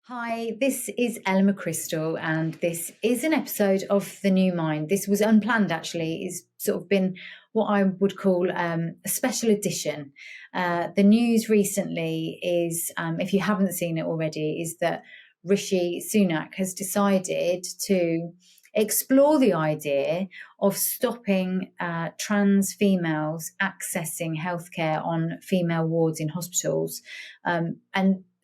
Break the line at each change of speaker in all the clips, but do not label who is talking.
Hi, this is McCrystal, and this is an episode of The New Mind. This was unplanned, actually. It's sort of been what I would call a special edition. The news recently is, if you haven't seen it already, is that Rishi Sunak has decided to explore the idea of stopping trans females accessing healthcare on female wards in hospitals. And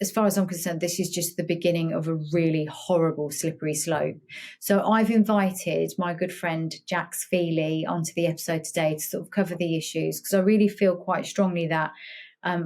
as far as I'm concerned, this is just the beginning of a really horrible slippery slope. So I've invited my good friend Jax Feeley onto the episode today to sort of cover the issues, because I really feel quite strongly that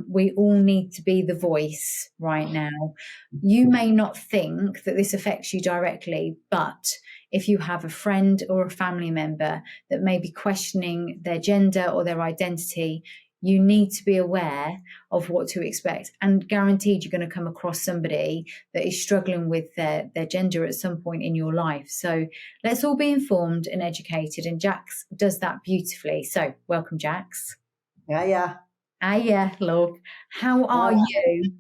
we all need to be the voice right now. You may not think that this affects you directly, but if you have a friend or a family member that may be questioning their gender or their identity, you need to be aware of what to expect, and guaranteed you're going to come across somebody that is struggling with their gender at some point in your life. So let's all be informed and educated, and Jax does that beautifully. So welcome, Jax.
Yeah.
Yeah, love. How are you?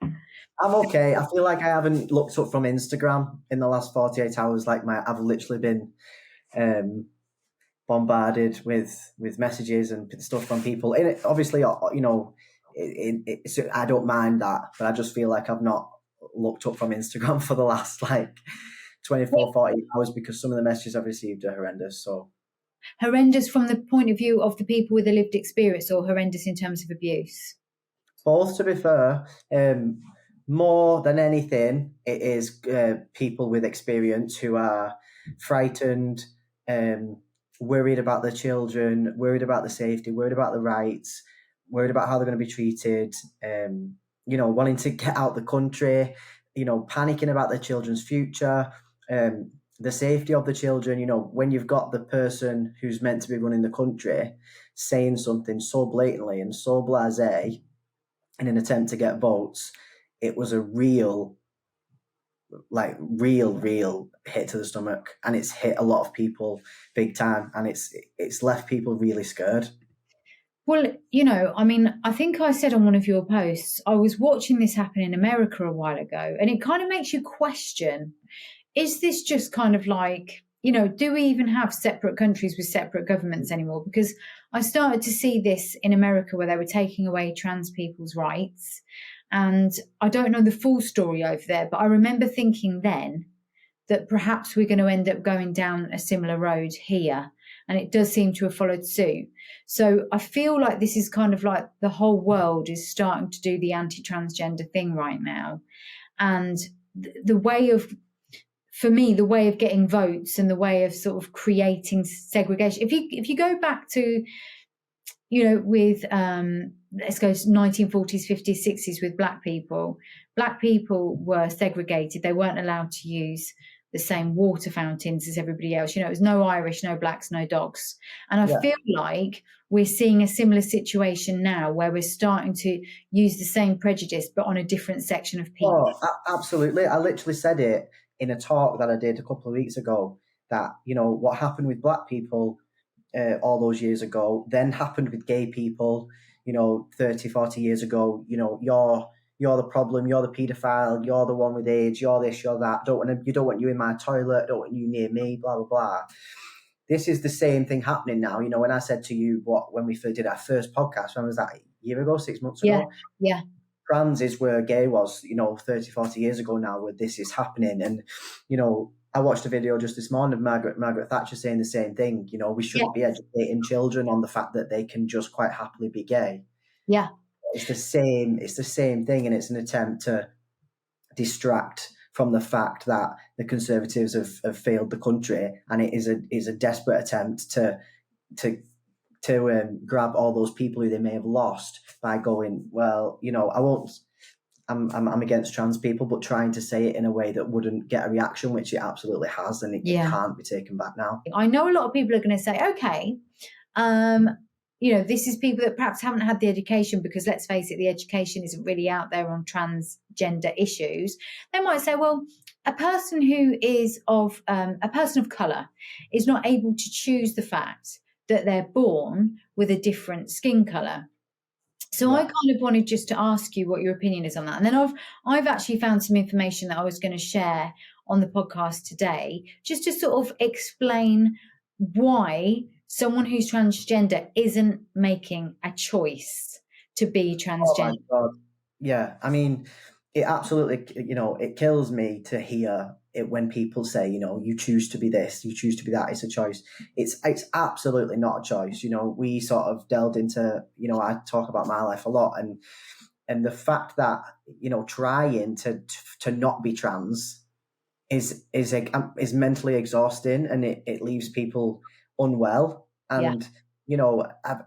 I'm okay. I feel like I haven't looked up from Instagram in the last 48 hours. I've literally been bombarded with messages and stuff from people. And obviously, I don't mind that, but I just feel like I've not looked up from Instagram for the last 24, 48 hours because some of the messages I've received are horrendous. So
horrendous from the point of view of the people with a lived experience, or horrendous in terms of abuse?
both, to be fair. More than anything, it is people with experience who are frightened, worried about their children, worried about the safety, worried about the rights, worried about how they're going to be treated, wanting to get out the country, panicking about their children's future, the safety of the children. When you've got the person who's meant to be running the country saying something so blatantly and so blasé in an attempt to get votes, it was a real hit to the stomach, and it's hit a lot of people big time, and it's left people really scared.
Well, I think I said on one of your posts, I was watching this happen in America a while ago, and it kind of makes you question, is this just kind of like, do we even have separate countries with separate governments anymore? Because I started to see this in America where they were taking away trans people's rights. And I don't know the full story over there, but I remember thinking then that perhaps we're going to end up going down a similar road here. And it does seem to have followed suit. So I feel like this is kind of like the whole world is starting to do the anti-transgender thing right now. And the way of, for me, the way of getting votes and the way of sort of creating segregation. If you go back to, with let's go 1940s, 50s, 60s with black people were segregated. They weren't allowed to use the same water fountains as everybody else. It was no Irish, no blacks, no dogs. And I feel like we're seeing a similar situation now where we're starting to use the same prejudice, but on a different section of people.
Oh, absolutely. I literally said it in a talk that I did a couple of weeks ago, that, what happened with black people all those years ago then happened with gay people, 30, 40 years ago. You're the problem, you're the paedophile, you're the one with AIDS, you're this, you're that, you don't want you in my toilet, don't want you near me, blah, blah, blah. This is the same thing happening now. When I said to you, when we did our first podcast, when was that, a year ago, 6 months ago?
Yeah.
Trans is where gay was, 30, 40 years ago now, where this is happening. And, I watched a video just this morning of Margaret Thatcher saying the same thing. We shouldn't be educating children on the fact that they can just quite happily be gay.
Yeah.
It's the same thing, and it's an attempt to distract from the fact that the Conservatives have failed the country, and it is a desperate attempt to grab all those people who they may have lost by going, well, I'm against trans people, but trying to say it in a way that wouldn't get a reaction, which it absolutely has, and it can't be taken back now.
I know a lot of people are going to say, okay, this is people that perhaps haven't had the education, because let's face it, the education isn't really out there on transgender issues. They might say, well, a person who is a person of colour is not able to choose the fact that they're born with a different skin colour. So I kind of wanted just to ask you what your opinion is on that. And then I've actually found some information that I was going to share on the podcast today, just to sort of explain why someone who's transgender isn't making a choice to be
Oh my
transgender.
God. Yeah. I mean, it absolutely, it kills me to hear it when people say, you choose to be this, you choose to be that. It's a choice. It's absolutely not a choice. We sort of delved into, I talk about my life a lot, and the fact that, trying to not be trans is mentally exhausting, and it leaves people unwell.
Yeah.
And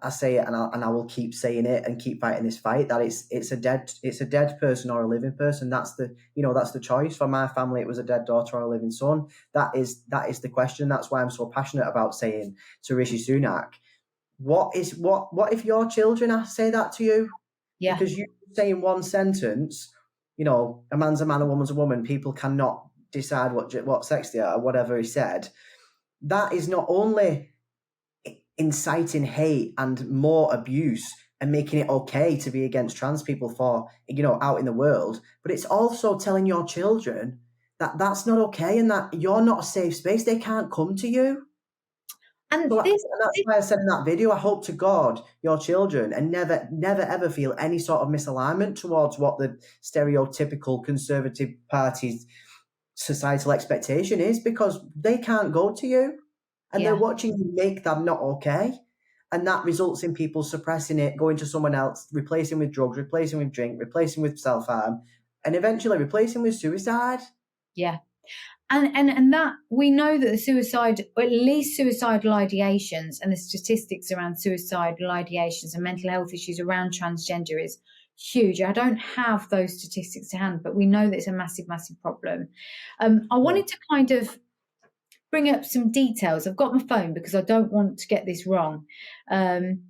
I say it, and I will keep saying it and keep fighting this fight, that it's a dead person or a living person. That's the choice. For my family, it was a dead daughter or a living son. That is the question. That's why I'm so passionate about saying to Rishi Sunak, what if your children say that to you?
Yeah.
Because you say in one sentence, a man's a man, a woman's a woman, people cannot decide what sex they are, whatever he said. That is not only inciting hate and more abuse and making it okay to be against trans people for, out in the world, but it's also telling your children that that's not okay and that you're not a safe space. They can't come to you.
And
And that's why I said in that video, I hope to God your children and never ever feel any sort of misalignment towards what the stereotypical Conservative Party's societal expectation is, because they can't go to you and they're watching you make that not okay. And that results in people suppressing it, going to someone else, replacing with drugs, replacing with drink, replacing with self-harm, and eventually replacing with suicide.
Yeah. And that we know that the suicide, or at least suicidal ideations, and the statistics around suicidal ideations and mental health issues around transgender is huge. I don't have those statistics to hand, but we know that it's a massive, massive problem. I wanted to kind of bring up some details. I've got my phone because I don't want to get this wrong. And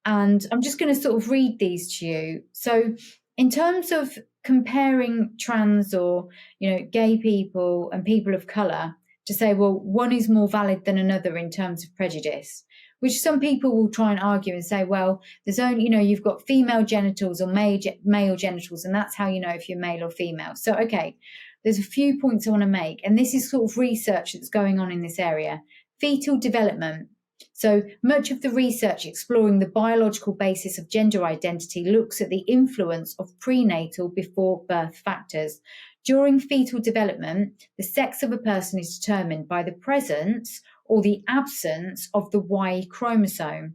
I'm just going to sort of read these to you. So in terms of comparing trans or, gay people and people of colour, to say, well, one is more valid than another in terms of prejudice, which some people will try and argue and say, well, there's only, you've got female genitals or male genitals, and that's how you know if you're male or female. So, okay, there's a few points I want to make, and this is sort of research that's going on in this area. Fetal development. So much of the research exploring the biological basis of gender identity looks at the influence of prenatal before birth factors. During fetal development, the sex of a person is determined by the presence or the absence of the Y chromosome.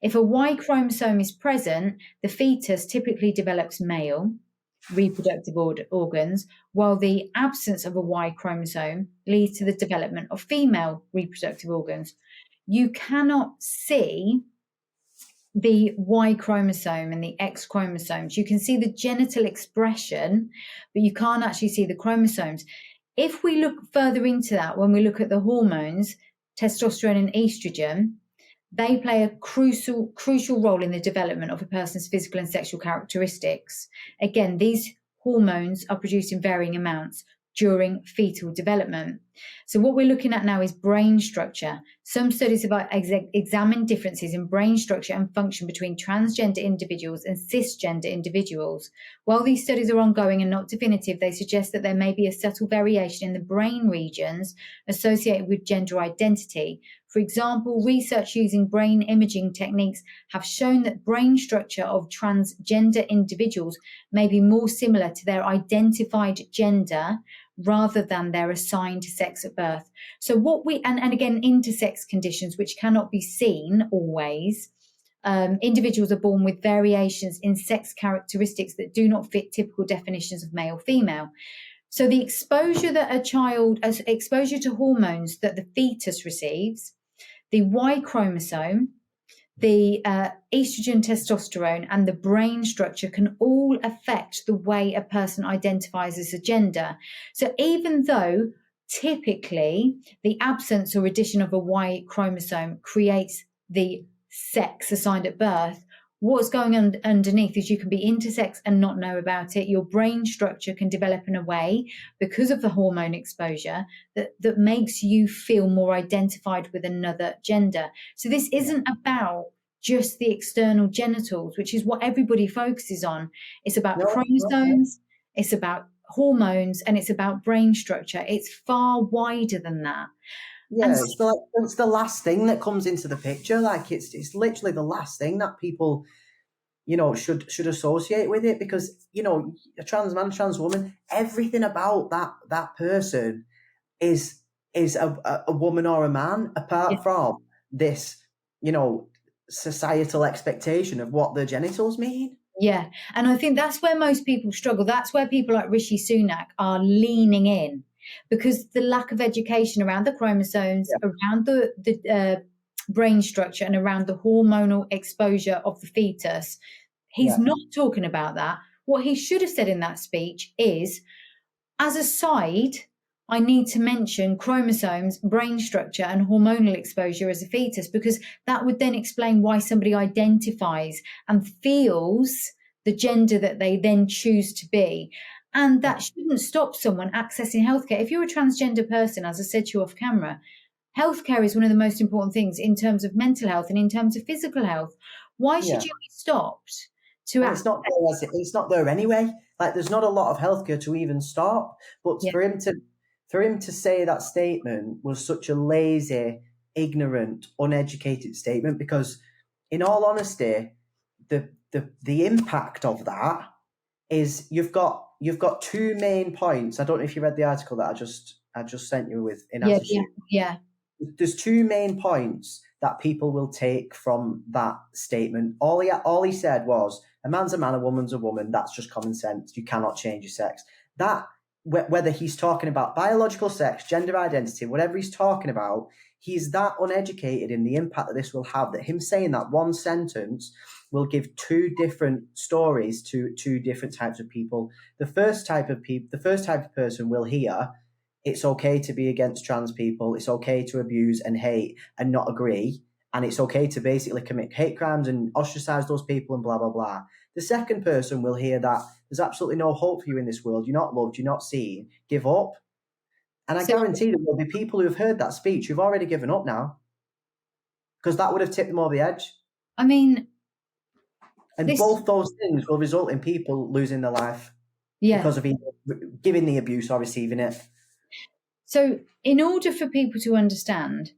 If a Y chromosome is present, the fetus typically develops male reproductive organs, while the absence of a Y chromosome leads to the development of female reproductive organs. You cannot see the Y chromosome and the X chromosomes. You can see the genital expression, but you can't actually see the chromosomes. If we look further into that, when we look at the hormones, testosterone and estrogen, they play a crucial role in the development of a person's physical and sexual characteristics. Again, these hormones are produced in varying amounts during fetal development. So what we're looking at now is brain structure. Some studies have examined differences in brain structure and function between transgender individuals and cisgender individuals. While these studies are ongoing and not definitive, they suggest that there may be a subtle variation in the brain regions associated with gender identity. For example, research using brain imaging techniques have shown that brain structure of transgender individuals may be more similar to their identified gender rather than their assigned sex at birth. So what and again, intersex conditions, which cannot be seen always, individuals are born with variations in sex characteristics that do not fit typical definitions of male, female. So the exposure to hormones that the fetus receives, the Y chromosome, the estrogen, testosterone, and the brain structure can all affect the way a person identifies as a gender. So even though typically the absence or addition of a Y chromosome creates the sex assigned at birth, what's going on underneath is you can be intersex and not know about it. Your brain structure can develop in a way because of the hormone exposure that makes you feel more identified with another gender. So this isn't about just the external genitals, which is what everybody focuses on. It's about
No,
chromosomes, it's about hormones, and it's about brain structure. It's far wider than that. And
yeah, it's the last thing that comes into the picture. Like it's literally the last thing that people, should associate with it, because a trans man, trans woman, everything about that person is a woman or a man, apart from this, societal expectation of what their genitals mean.
yeah, and I think that's where most people struggle. That's where people like Rishi Sunak are leaning in, because the lack of education around the chromosomes,
Yeah.
around the brain structure, and around the hormonal exposure of the fetus. He's not talking about that. What he should have said in that speech is, as a side, I need to mention chromosomes, brain structure, and hormonal exposure as a fetus, because that would then explain why somebody identifies and feels the gender that they then choose to be. And that shouldn't stop someone accessing healthcare. If you're a transgender person, as I said to you off camera, healthcare is one of the most important things in terms of mental health and in terms of physical health. Why should you be stopped to
And it's not there anyway. Like, there's not a lot of healthcare to even stop. But for him to say that statement was such a lazy, ignorant, uneducated statement, because in all honesty, the impact of that is you've got two main points. I don't know if you read the article that I just sent you with in attitude.
Yeah.
There's two main points that people will take from that statement. All he said was, a man's a man, a woman's a woman. That's just common sense. You cannot change your sex. That, whether he's talking about biological sex, gender identity, whatever he's talking about, he's that uneducated in the impact that this will have, that him saying that one sentence will give two different stories to two different types of people. The first type of person will hear, it's okay to be against trans people, it's okay to abuse and hate and not agree, and it's okay to basically commit hate crimes and ostracize those people and blah, blah, blah. The second person will hear that there's absolutely no hope for you in this world, you're not loved, you're not seen, give up. And I guarantee there will be people who have heard that speech who've already given up now, because that would have tipped them over the edge.
I mean...
And both those things will result in people losing their life because of either giving the abuse or receiving it.
So in order for people to understand,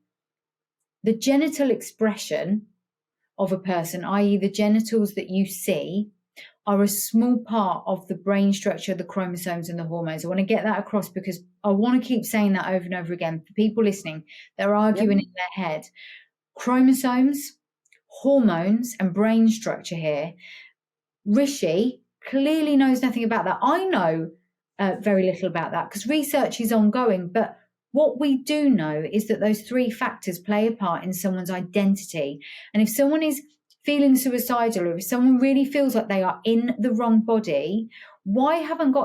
the genital expression of a person, i.e. the genitals that you see, are a small part of the brain structure, the chromosomes and the hormones. I want to get that across, because I want to keep saying that over and over again. For people listening, they're arguing in their head. Chromosomes, hormones and brain structure here. Rishi clearly knows nothing about that. I know very little about that because research is ongoing, but what we do know is that those three factors play a part in someone's identity. And if someone is feeling suicidal, or if someone really feels like they are in the wrong body, why haven't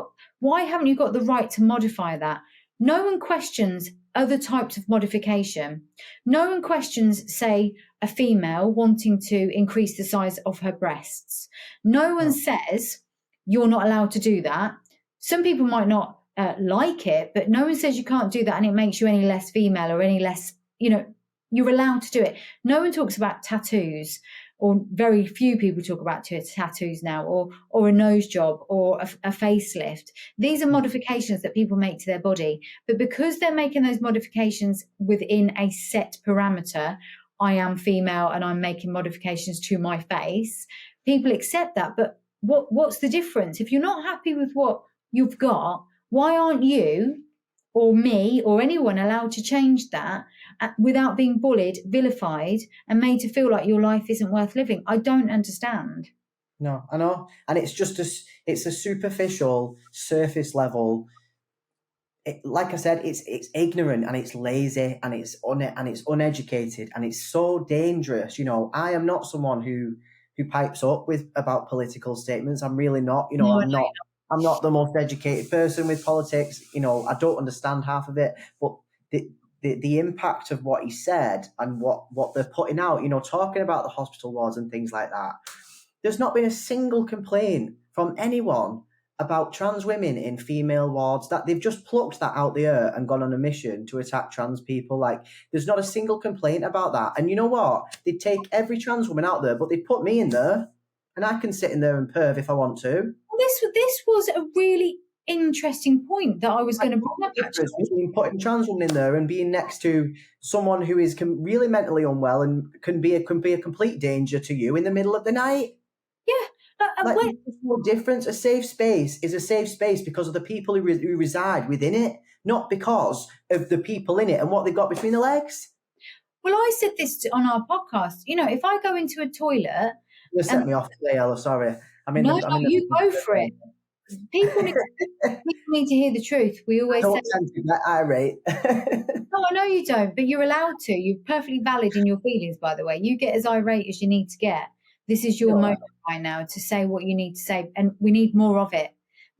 you got the right to modify that? No one questions other types of modification. No one questions, say, a female wanting to increase the size of her breasts. No one says you're not allowed to do that. Some people might not like it, but no one says you can't do that and it makes you any less female or any less, you're allowed to do it. No one talks about tattoos, or very few people talk about tattoos now, or a nose job or a facelift. These are modifications that people make to their body. But because they're making those modifications within a set parameter, I am female and I'm making modifications to my face, people accept that. But what's the difference? If you're not happy with what you've got, why aren't you or me or anyone allowed to change that without being bullied, vilified, and made to feel like your life isn't worth living? I don't understand.
No, I know. And it's just it's a superficial, surface level. Like I said, it's ignorant and it's lazy and it's uneducated and it's so dangerous. I am not someone who pipes up about political statements. I'm really not. I'm not the most educated person with politics. I don't understand half of it, but the impact of what he said and what they're putting out, talking about the hospital wards and things like that. There's not been a single complaint from anyone about trans women in female wards, that they've just plucked that out the air and gone on a mission to attack trans people. Like, there's not a single complaint about that. And you know what? They take every trans woman out there, but they put me in there, and I can sit in there and perv if I want to.
This was a really interesting point that I was going to bring up, actually.
Between putting trans women in there and being next to someone who is really mentally unwell and can be a complete danger to you in the middle of the night.
Yeah.
There's no difference. A safe space is a safe space because of the people who reside within it, not because of the people in it and what they've got between the legs.
Well, I said this on our podcast. You know, if I go into a toilet,
You set me off today, Ella. Sorry.
You go for it. People need to hear the truth. We always say,
tend to get irate.
No, I know you don't, but you're allowed to. You're perfectly valid in your feelings, by the way. You get as irate as you need to get. This is your moment right now to say what you need to say, and we need more of it.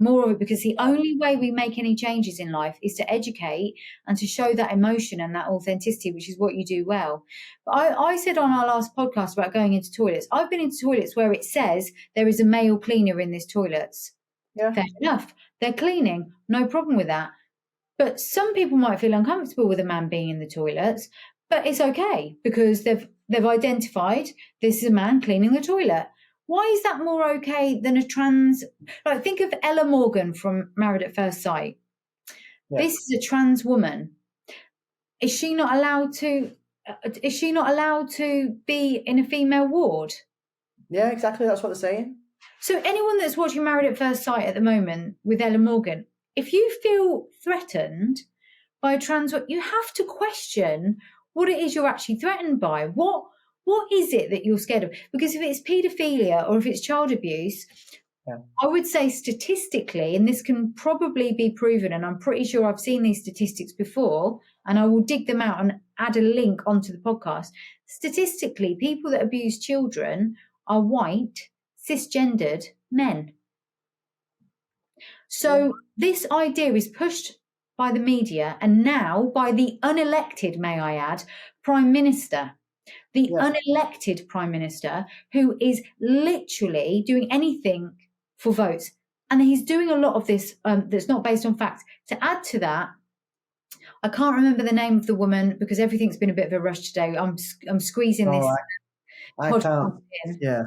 More of it, because the only way we make any changes in life is to educate and to show that emotion and that authenticity, which is what you do well. But I said on our last podcast about going into toilets, I've been into toilets where it says there is a male cleaner in these toilets.
Yeah.
Fair enough. They're cleaning. No problem with that. But some people might feel uncomfortable with a man being in the toilets, but it's okay because they've identified this is a man cleaning the toilet. Why is that more okay than a trans? Like, think of Ella Morgan from Married at First Sight. Yeah. This is a trans woman. Is she not allowed to? Is she not allowed to be in a female ward?
Yeah, exactly. That's what they're saying.
So anyone that's watching Married at First Sight at the moment with Ella Morgan, if you feel threatened by a trans, you have to question what it is you're actually threatened by. What is it that you're scared of? Because if it's paedophilia or if it's child abuse, I would say statistically, and this can probably be proven, and I'm pretty sure I've seen these statistics before, and I will dig them out and add a link onto the podcast. Statistically, people that abuse children are white, cisgendered men. So this idea is pushed by the media and now by the unelected, may I add, Prime Minister. The unelected Prime Minister, who is literally doing anything for votes. And he's doing a lot of this that's not based on fact. To add to that, I can't remember the name of the woman because everything's been a bit of a rush today. I'm squeezing this.
I can't. Yeah.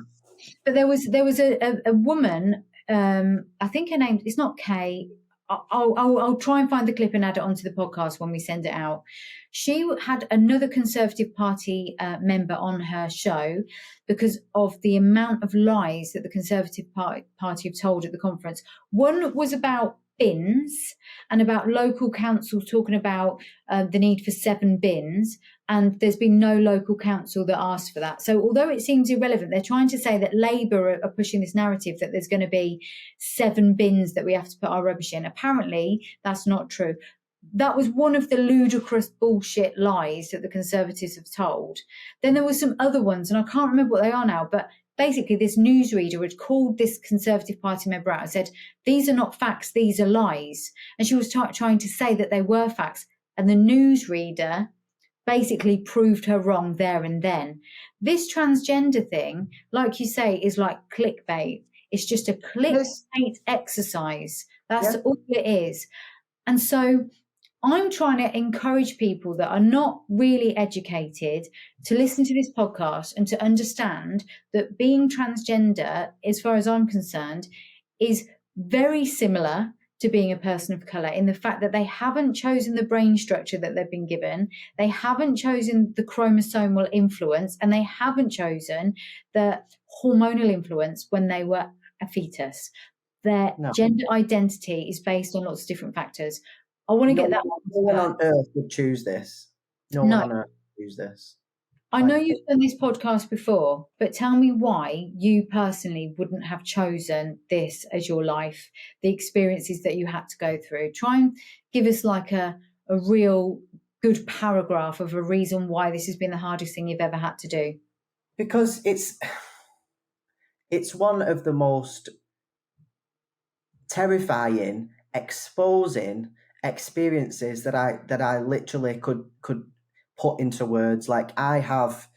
But there was a woman, I think her name, it's not Kay. I'll try and find the clip and add it onto the podcast when we send it out. She had another Conservative Party member on her show because of the amount of lies that the Conservative Party have told at the conference. One was about bins and about local council talking about the need for 7 bins, and there's been no local council that asked for that. So although it seems irrelevant, they're trying to say that Labour are pushing this narrative that there's going to be 7 bins that we have to put our rubbish in. Apparently, that's not true. That was one of the ludicrous bullshit lies that the Conservatives have told. Then there were some other ones, and I can't remember what they are now, but basically this newsreader had called this Conservative Party member out and said, these are not facts, these are lies. And she was trying to say that they were facts. And the newsreader basically proved her wrong there and then. This transgender thing, like you say, is like clickbait. It's just a clickbait exercise. That's all it is. And so I'm trying to encourage people that are not really educated to listen to this podcast and to understand that being transgender, as far as I'm concerned, is very similar to being a person of colour in the fact that they haven't chosen the brain structure that they've been given, they haven't chosen the chromosomal influence, and they haven't chosen the hormonal influence when they were a fetus. Their gender identity is based on lots of different factors. I want to get that.
No one on earth would choose this. No one on earth would choose this.
I know you've done this podcast before, but tell me why you personally wouldn't have chosen this as your life, the experiences that you had to go through. Try and give us like a real good paragraph of a reason why this has been the hardest thing you've ever had to do.
Because it's one of the most terrifying, exposing experiences that I literally could put into words. Like, I have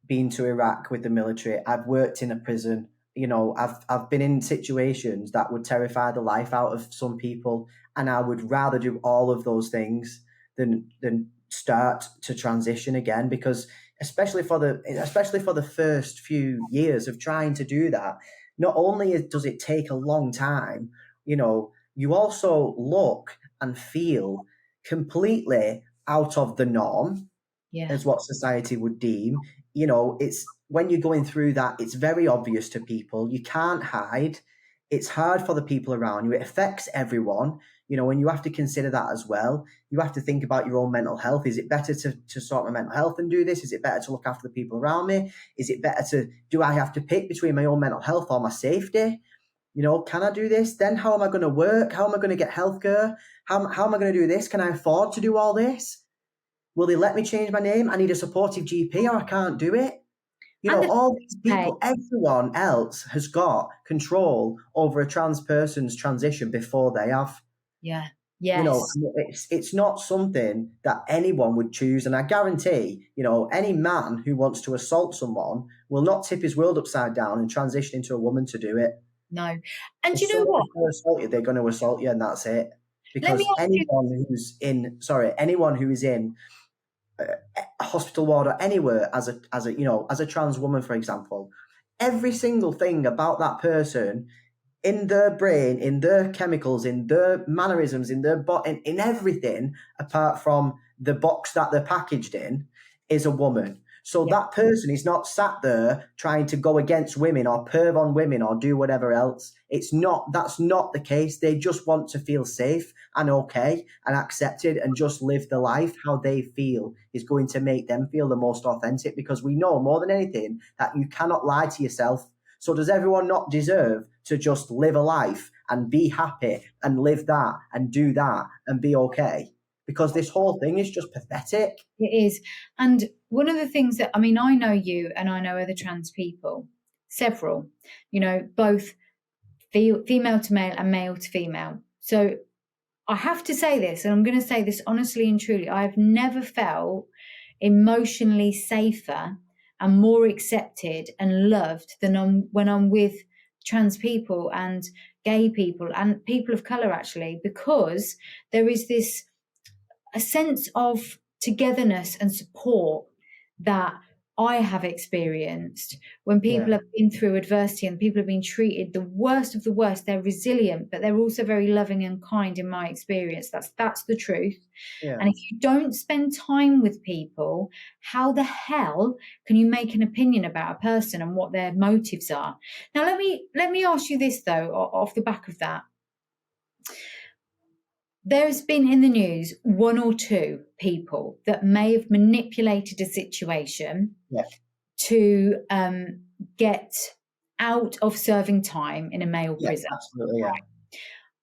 been to Iraq with the military. I've worked in a prison. You know, I've been in situations that would terrify the life out of some people, and I would rather do all of those things than start to transition again, because especially for the first few years of trying to do that, not only does it take a long time, you know, you also look and feel completely out of the norm
Yeah.
as what society would deem. You know, it's when you're going through that, it's very obvious to people. You can't hide. It's hard for the people around you. It affects everyone, you know, and you have to consider that as well. You have to think about your own mental health. Is it better to sort my mental health and do this? Is it better to look after the people around me? Is it better do I have to pick between my own mental health or my safety? You know, can I do this? Then how am I going to work? How am I going to get healthcare? How am I going to do this? Can I afford to do all this? Will they let me change my name? I need a supportive GP or I can't do it. You
And
know,
the
all these
pay.
people, everyone else has got control over a trans person's transition before they have.
Yeah.
You know,
Yes.
it's not something that anyone would choose. And I guarantee, you know, any man who wants to assault someone will not tip his world upside down and transition into a woman to do it.
No. And
If
you know
someone
what?
is going to assault you, they're going to assault you, and that's it.
Let me
Because
ask you.
anyone who is in a hospital ward or anywhere as a trans woman, for example, every single thing about that person, in their brain, in their chemicals, in their mannerisms, in their body, in everything, apart from the box that they're packaged in, is a woman. So
Yeah.
that person is not sat there trying to go against women or perv on women or do whatever else. That's not the case. They just want to feel safe and okay and accepted and just live the life how they feel is going to make them feel the most authentic, because we know more than anything that you cannot lie to yourself. So does everyone not deserve to just live a life and be happy and live that and do that and be okay? Because this whole thing is just pathetic.
It is. And one of the things that, I mean, I know you and I know other trans people, several, you know, both female to male and male to female. So I have to say this, and I'm going to say this honestly and truly, I've never felt emotionally safer and more accepted and loved than when I'm with trans people and gay people and people of colour, actually, because there is a sense of togetherness and support that I have experienced when people have been through adversity and people have been treated the worst of the worst. They're resilient, but they're also very loving and kind in my experience. That's the truth.
Yeah.
And if you don't spend time with people, how the hell can you make an opinion about a person and what their motives are? Now, let me ask you this, though, off the back of that. There's been in the news one or two people that may have manipulated a situation to get out of serving time in a male prison.
Absolutely, yeah.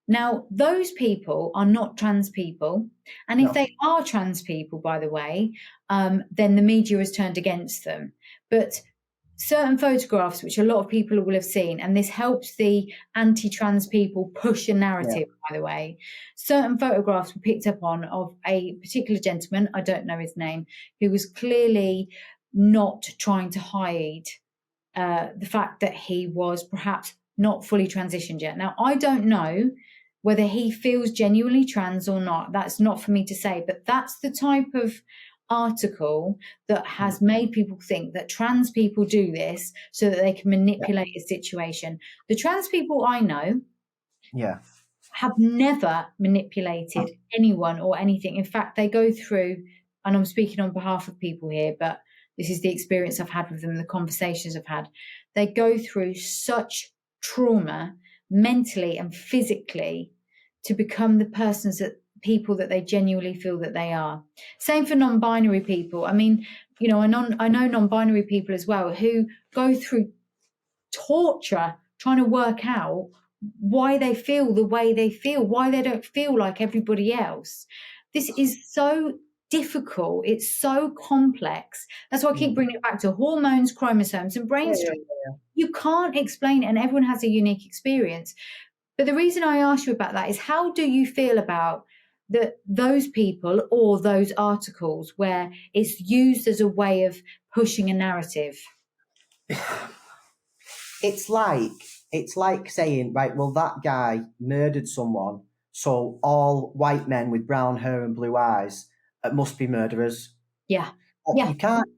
Now, those people are not trans people. And if they are trans people, by the way, then the media has turned against them. But certain photographs, which a lot of people will have seen, and this helps the anti-trans people push a narrative, by the way. Certain photographs were picked up on of a particular gentleman, I don't know his name, who was clearly not trying to hide the fact that he was perhaps not fully transitioned yet. Now, I don't know whether he feels genuinely trans or not. That's not for me to say, but that's the type of article that has made people think that trans people do this so that they can manipulate a situation. The trans people I know have never manipulated anyone or anything. In fact, they go through, and I'm speaking on behalf of people here, but this is the experience I've had with them, the conversations I've had. They go through such trauma mentally and physically to become the people that they genuinely feel that they are. Same for non-binary people. I mean, you know, I know non-binary people as well who go through torture trying to work out why they feel the way they feel, why they don't feel like everybody else. This is so difficult. It's so complex. That's why I keep bringing it back to hormones, chromosomes, and brain structure. You can't explain it, and everyone has a unique experience. But the reason I ask you about that is, how do you feel about those people or those articles where it's used as a way of pushing a narrative?
it's like saying, right, well, that guy murdered someone, so all white men with brown hair and blue eyes must be murderers.
Yeah. Yeah.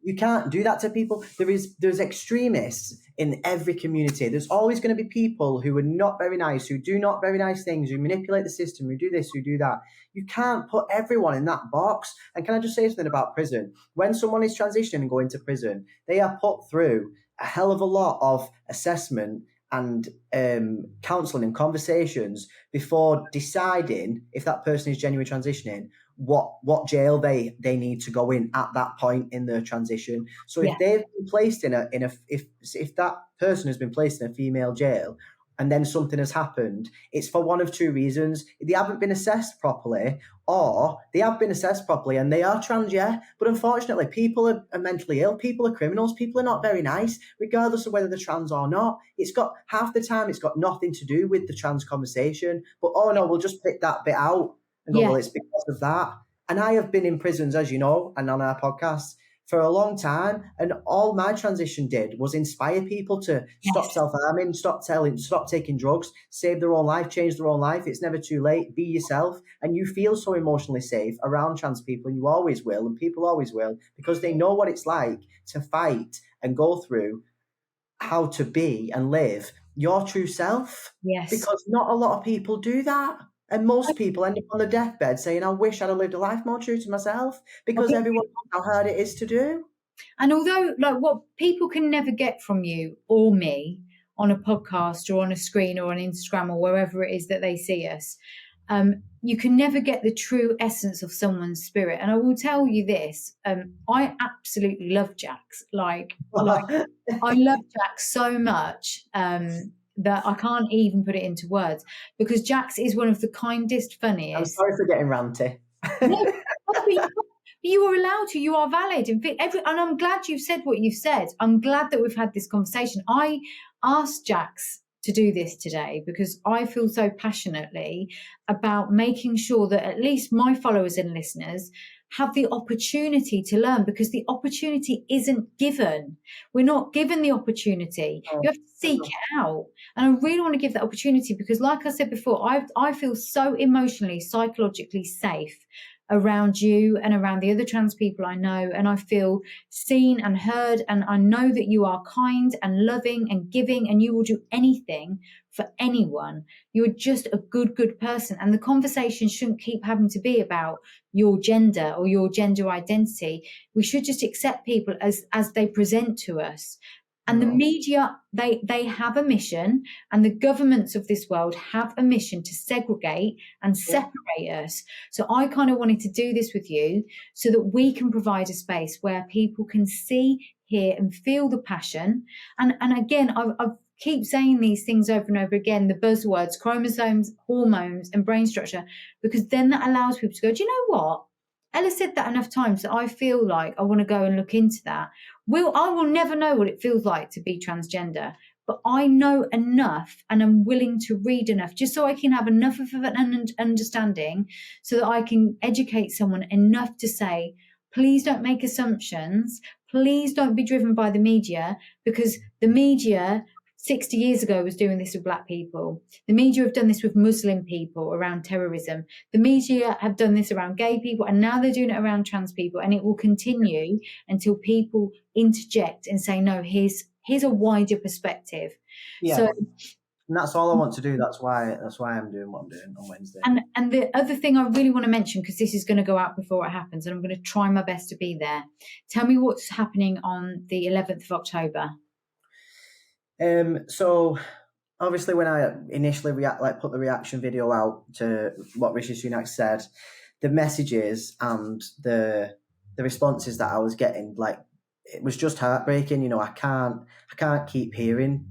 You can't do that to people. There's extremists in every community. There's always going to be people who are not very nice, who do not very nice things, who manipulate the system, who do this, who do that. You can't put everyone in that box. And can I just say something about prison? When someone is transitioning and going to prison, they are put through a hell of a lot of assessment and counselling and conversations before deciding if that person is genuinely transitioning, what jail they need to go in at that point in their transition. So if they've been placed if that person has been placed in a female jail and then something has happened, it's for one of two reasons. They haven't been assessed properly, or they have been assessed properly and they are trans, but unfortunately people are mentally ill, people are criminals, people are not very nice, regardless of whether they're trans or not. It's got half the time it's got nothing to do with the trans conversation, but oh no, we'll just pick that bit out and go, well, it's because of that. And I have been in prisons, as you know, and on our podcast for a long time, and all my transition did was inspire people to stop self-harming, stop taking drugs, save their own life, change their own life. It's never too late. Be yourself, and you feel so emotionally safe around trans people, and you always will, and people always will, because they know what it's like to fight and go through how to be and live your true self.
Yes.
Because not a lot of people do that. And most people end up on the deathbed saying, I wish I'd have lived a life more true to myself, because everyone knows how hard it is to do.
And although, like, what people can never get from you or me on a podcast or on a screen or on Instagram or wherever it is that they see us, you can never get the true essence of someone's spirit. And I will tell you this, I absolutely love Jax. Like I love Jax so much that I can't even put it into words, because Jax is one of the kindest, funniest.
I'm sorry for getting ranty.
No, you are allowed to. You are valid. And I'm glad you've said what you've said. I'm glad that we've had this conversation. I asked Jax to do this today because I feel so passionately about making sure that at least my followers and listeners have the opportunity to learn, because the opportunity isn't given. We're not given the opportunity. You have to seek it out. And I really want to give that opportunity because, like I said before, I feel so emotionally, psychologically safe around you and around the other trans people I know. And I feel seen and heard. And I know that you are kind and loving and giving, and you will do anything for anyone. You're just a good person. And the conversation shouldn't keep having to be about your gender or your gender identity. We should just accept people as they present to us. And the media, they have a mission, and the governments of this world have a mission to segregate and separate us. So I kind of wanted to do this with you so that we can provide a space where people can see, hear and feel the passion. And again, I keep saying these things over and over again, the buzzwords, chromosomes, hormones and brain structure, because then that allows people to go, do you know what? Ella said that enough times that I feel like I want to go and look into that. I will never know what it feels like to be transgender, but I know enough and I'm willing to read enough just so I can have enough of an understanding so that I can educate someone enough to say, please don't make assumptions. Please don't be driven by the media, because the media 60 years ago was doing this with Black people. The media have done this with Muslim people around terrorism. The media have done this around gay people, and now they're doing it around trans people, and it will continue until people interject and say, no, here's a wider perspective.
Yeah. So, and that's all I want to do. That's why I'm doing what I'm doing on Wednesday.
And the other thing I really want to mention, because this is going to go out before it happens, and I'm going to try my best to be there. Tell me what's happening on the 11th of October.
So obviously when I initially put the reaction video out to what Rishi Sunak said, the messages and the responses that I was getting, like, it was just heartbreaking. You know, I can't keep hearing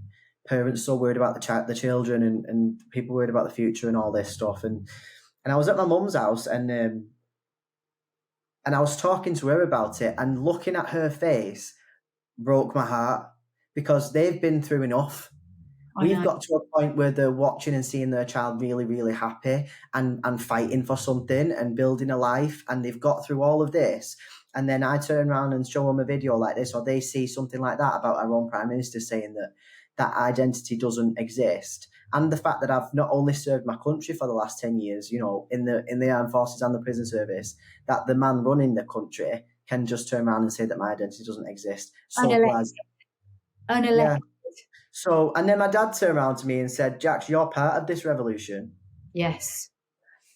parents so worried about the children and people worried about the future and all this stuff. And I was at my mum's house and I was talking to her about it, and looking at her face broke my heart, because they've been through enough. We've got to a point where they're watching and seeing their child really, really happy and fighting for something and building a life, and they've got through all of this. And then I turn around and show them a video like this, or they see something like that about our own Prime Minister saying that that identity doesn't exist, and the fact that I've not only served my country for the last 10 years, you know, in the armed forces and the prison service, that the man running the country can just turn around and say that my identity doesn't exist. So
Unelected.
yeah.
Unelected.
So, and then my dad turned around to me and said, Jax, you're part of this revolution.
Yes.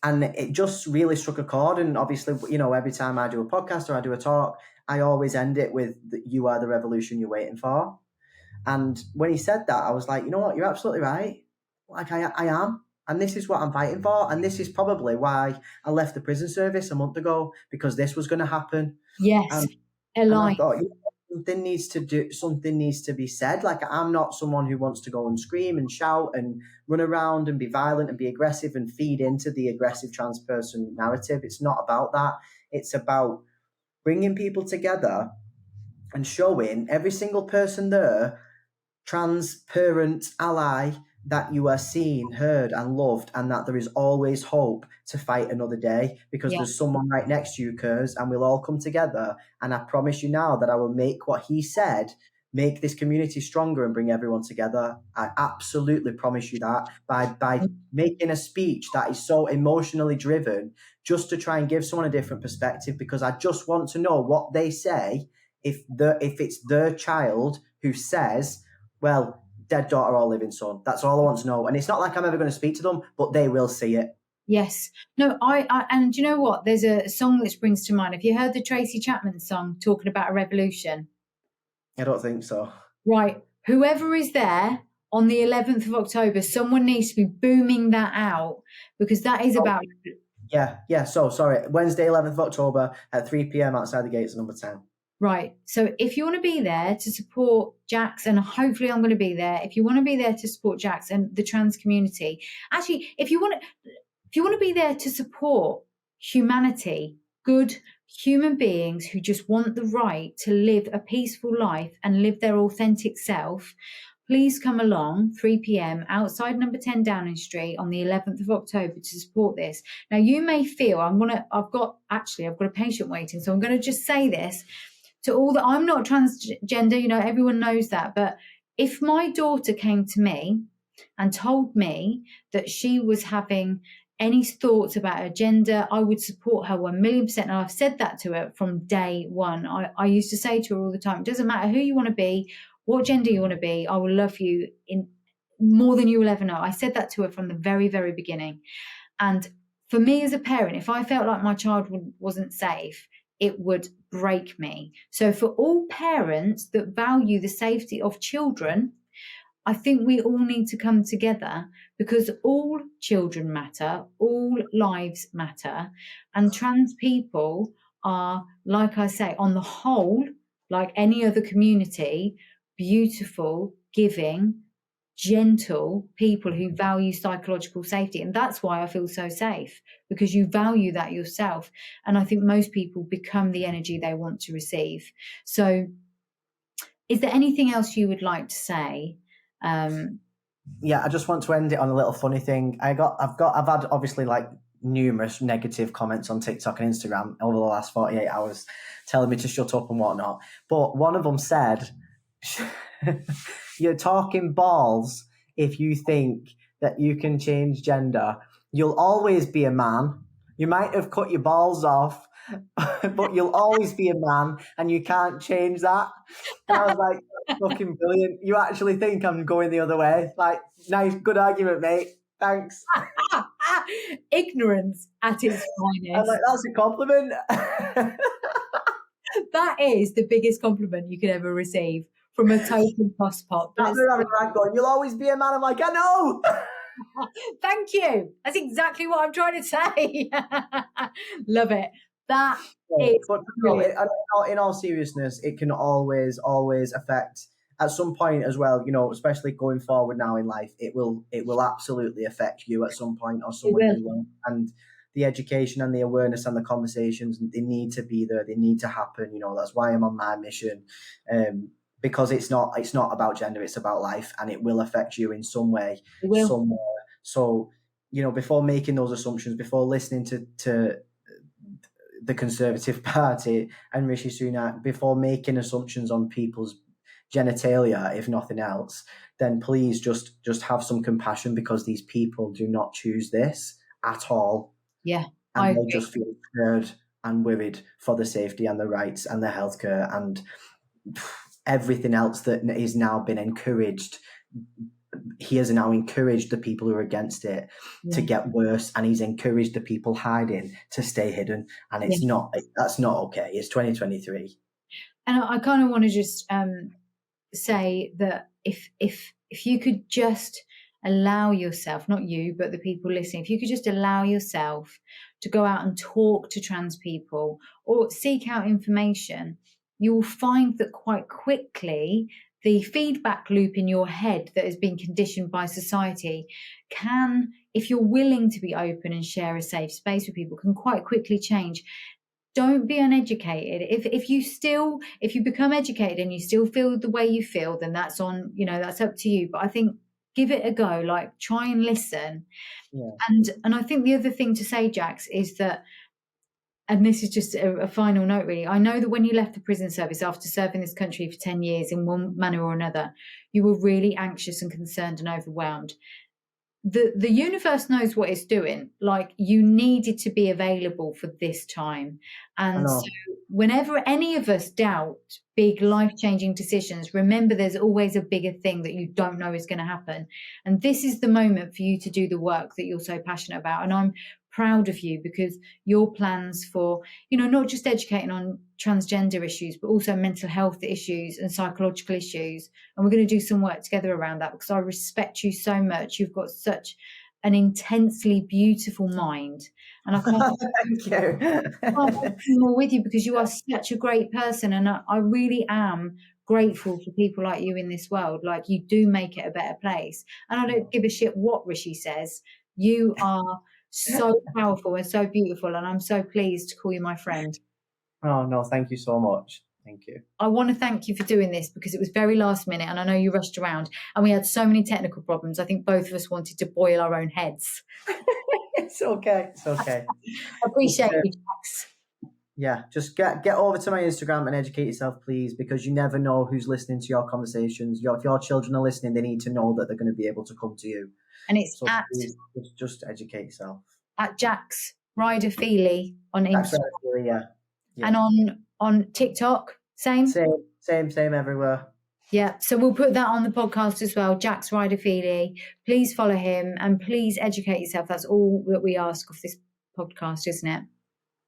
And it just really struck a chord. And obviously, you know, every time I do a podcast or I do a talk, I always end it with, you are the revolution you're waiting for. And when he said that, I was like, you know what, you're absolutely right. Like, I am. And this is what I'm fighting for. And this is probably why I left the prison service a month ago, because this was going to happen.
Yes.
And I thought, you know, something needs to be said. Like, I'm not someone who wants to go and scream and shout and run around and be violent and be aggressive and feed into the aggressive trans person narrative. It's not about that. It's about bringing people together and showing every single person there, trans parent, ally, that you are seen, heard, and loved, and that there is always hope to fight another day, because there's someone right next to you, Kurs, and we'll all come together. And I promise you now that I will make what he said, make this community stronger and bring everyone together. I absolutely promise you that, by making a speech that is so emotionally driven, just to try and give someone a different perspective, because I just want to know what they say if it's their child who says, well, dead daughter or living son. That's all I want to know. And it's not like I'm ever going to speak to them, but they will see it.
Yes. No, I and you know what? There's a song that springs to mind. Have you heard the Tracy Chapman song talking about a revolution?
I don't think so.
Right. Whoever is there on the 11th of October, someone needs to be booming that out, because that is about...
Yeah. So, sorry. Wednesday, 11th of October at 3 p.m. outside the gates of number 10.
Right. So if you want to be there to support Jax, and hopefully I'm going to be there, if you want to be there to support Jax and the trans community, actually, if you want to be there to support humanity, good human beings who just want the right to live a peaceful life and live their authentic self, please come along 3 p.m. outside number 10 Downing Street on the 11th of October to support this. Now, you may feel I've got a patient waiting, so I'm going to just say this to all that. I'm not transgender, you know, everyone knows that. But if my daughter came to me and told me that she was having any thoughts about her gender, I would support her 1,000,000%. And I've said that to her from day one. I used to say to her all the time, it doesn't matter who you want to be, what gender you want to be, I will love you in more than you will ever know. I said that to her from the very, very beginning. And for me as a parent, if I felt like my child wasn't safe, it would break me. So for all parents that value the safety of children, I think we all need to come together, because all children matter, all lives matter, and trans people are, like I say, on the whole, like any other community, beautiful, giving, gentle people who value psychological safety. And that's why I feel so safe, because you value that yourself. And I think most people become the energy they want to receive. So is there anything else you would like to say?
Yeah, I just want to end it on a little funny thing. I've had obviously like numerous negative comments on TikTok and Instagram over the last 48 hours telling me to shut up and whatnot. But one of them said, you're talking balls if you think that you can change gender. You'll always be a man. You might have cut your balls off, but you'll always be a man, and you can't change that. And I was like, that's fucking brilliant. You actually think I'm going the other way? Like, nice, good argument, mate. Thanks.
Ignorance at its finest.
I'm like, that's a compliment.
That is the biggest compliment you could ever receive from a total tosspot.
You'll always be a man. I'm like, I know.
Thank you. That's exactly what I'm trying to say. Love it. That is.
But no, in all seriousness, it can always affect at some point as well. You know, especially going forward now in life, it will absolutely affect you at some point or someone you love. And the education and the awareness and the conversations, they need to be there. They need to happen. You know, that's why I'm on my mission. Because it's not about gender, it's about life, and it will affect you in some way, somewhere. So, you know, before making those assumptions, before listening to the Conservative Party and Rishi Sunak, before making assumptions on people's genitalia, if nothing else, then please just have some compassion, because these people do not choose this at all.
Yeah,
and they just feel scared and worried for the safety and the rights and the healthcare and everything else that is now been encouraged. He has now encouraged the people who are against it to get worse, and he's encouraged the people hiding to stay hidden. And it's that's not okay. It's 2023.
And I kind of want to just say that if you could just allow yourself, not you, but the people listening, if you could just allow yourself to go out and talk to trans people or seek out information, you will find that quite quickly the feedback loop in your head that has been conditioned by society can, if you're willing to be open and share a safe space with people, can quite quickly change. Don't be uneducated. If you become educated and you still feel the way you feel, then that's on, that's up to you. But I think give it a go, like try and listen.
Yeah.
And I think the other thing to say, Jax, is that, and this is just a final note really, I know that when you left the prison service after serving this country for 10 years in one manner or another, you were really anxious and concerned and overwhelmed. The universe knows what it's doing. Like, you needed to be available for this time. And so whenever any of us doubt big life-changing decisions, remember there's always a bigger thing that you don't know is going to happen. And this is the moment for you to do the work that you're so passionate about. And I'm proud of you, because your plans for, not just educating on transgender issues, but also mental health issues and psychological issues. And we're going to do some work together around that, because I respect you so much. You've got such an intensely beautiful mind. And I can't
Thank
you. More with you, because you are such a great person. And I really am grateful for people like you in this world. Like, you do make it a better place. And I don't give a shit what Rishi says. You are so powerful and so beautiful, and I'm so pleased to call you my friend.
Oh no, thank you so much. Thank you.
I want to thank you for doing this, because it was very last minute, and I know you rushed around and we had so many technical problems. I think both of us wanted to boil our own heads.
It's okay. It's okay.
I appreciate you, Jax.
Yeah, just get over to my Instagram and educate yourself, please, because you never know who's listening to your conversations. If your children are listening, they need to know that they're going to be able to come to you.
And it's
so just educate yourself. At
Jax Feeley on Instagram.
Feeley, yeah.
And on TikTok, same
everywhere.
Yeah, so we'll put that on the podcast as well. Jax Feeley. Please follow him and please educate yourself. That's all that we ask of this podcast, isn't it?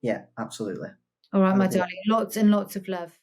Yeah, absolutely.
All right, my darling. Lots and lots of love.